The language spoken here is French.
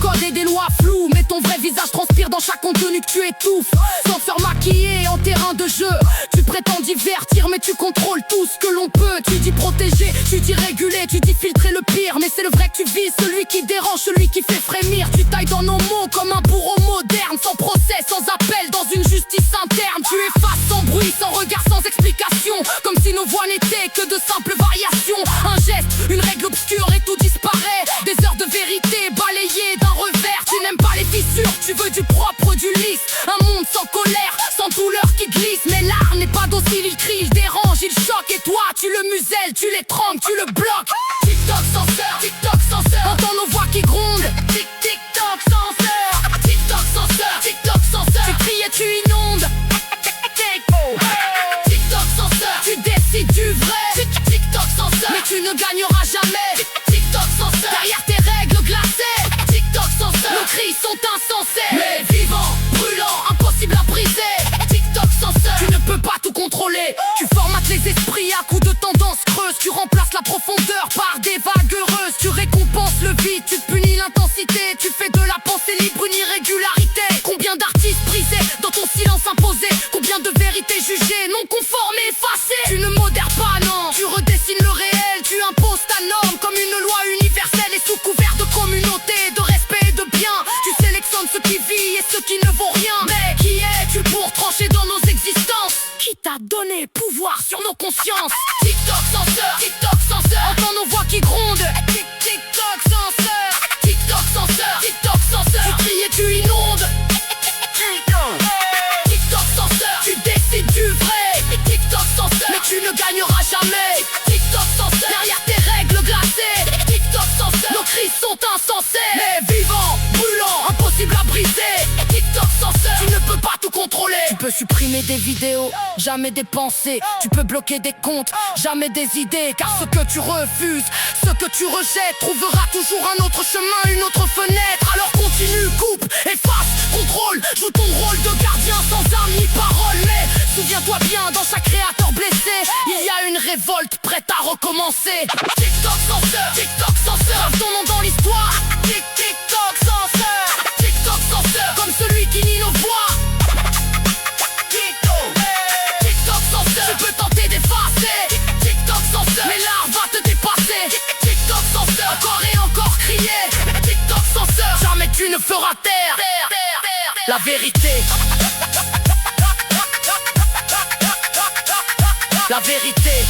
codes et des lois floues, mais ton vrai visage transpire dans chaque contenu que tu étouffes. Sans te faire maquiller en terrain de jeu, tu prétends divertir mais tu contrôles tout ce que l'on peut. Tu dis protéger, tu dis réguler, tu dis filtrer le pire, mais c'est le vrai que tu vises, celui qui dérange, celui qui fait frémir. Tu tailles dans nos mots comme un bourreau moderne, sans procès, sans appel, dans une justice interne. Tu effaces sans bruit, sans regard, sans explication, comme si nos voix n'étaient que de simples variations. Un geste, une règle obscure et tout disparaît. Des heures de vérité balayées d'un revers. Tu n'aimes pas les fissures, tu veux du propre, du lisse. Un monde sans colère, sans douleur qui glisse. Mais l'art n'est pas docile, il crie, il dérange, il choque. Et toi, tu le muselles, tu l'étrangles, tu le bloques. TikTok censeur, TikTok censeur. Entends nos voix qui grondent. TikTok censeur, TikTok censeur, TikTok censeur. Tu cries et tu inondes. TikTok censeur, tu décides du vrai. TikTok censeur, mais tu ne gagneras jamais. TikTok censeur, derrière tes règles glacées. TikTok censeur, nos cris sont insensés. Mais vivant, brûlant, impossible à briser. TikTok censeur, tu ne peux pas tout contrôler. Tu formates les esprits à coups de tendances creuses. Tu remplaces la profondeur par des vagues heureuses. Tu récompenses le vide, tu te punis l'intensité. Tu fais de la pensée libre une irrégularité. Combien d'artistes brisés dans ton silence imposé. Combien de vérités jugées, non conformes et effacées. Tu ne modères pas, non, tu redessines le réel. Tu imposes ta norme comme une loi universelle. Et sous couvert de communauté, de respect et de bien, tu sélectionnes ceux qui vivent et ceux qui ne vaut rien. Mais qui es-tu pour trancher dans nos existences? Qui t'a donné pouvoir sur nos consciences? TikTok censeur, TikTok censeur. Entends nos voix qui grondent. TikTok censeur, TikTok censeur, TikTok censeur. Tu cries et tu inondes. TikTok censeur, tu décides du vrai. TikTok censeur, mais tu ne gagneras jamais. TikTok censeur, derrière tes règles glacées. TikTok censeur, nos cris sont insensés. Mais vivant, brûlant, impossible à briser. TikTok censeur, tu ne peux pas tout contrôler. Tu peux supprimer des vidéos, jamais des pensées. Tu peux bloquer des comptes, jamais des idées. Car ce que tu refuses, ce que tu rejettes, trouvera toujours un autre chemin, une autre fenêtre. Alors continue, coupe, efface, contrôle. Joue ton rôle de gardien sans âme ni parole. Mais souviens-toi bien, dans chaque créateur blessé, il y a une révolte prête à recommencer. TikTok censeur, TikTok censeur. Grave ton nom dans l'histoire. TikTok censeur, TikTok censeur. Comme celui qui nie nos voix. TikTok censeur, tu peux tenter d'effacer. TikTok censeur, mais l'art va te dépasser. TikTok censeur, encore et encore crier. TikTok censeur, jamais tu ne feras taire la vérité. La vérité.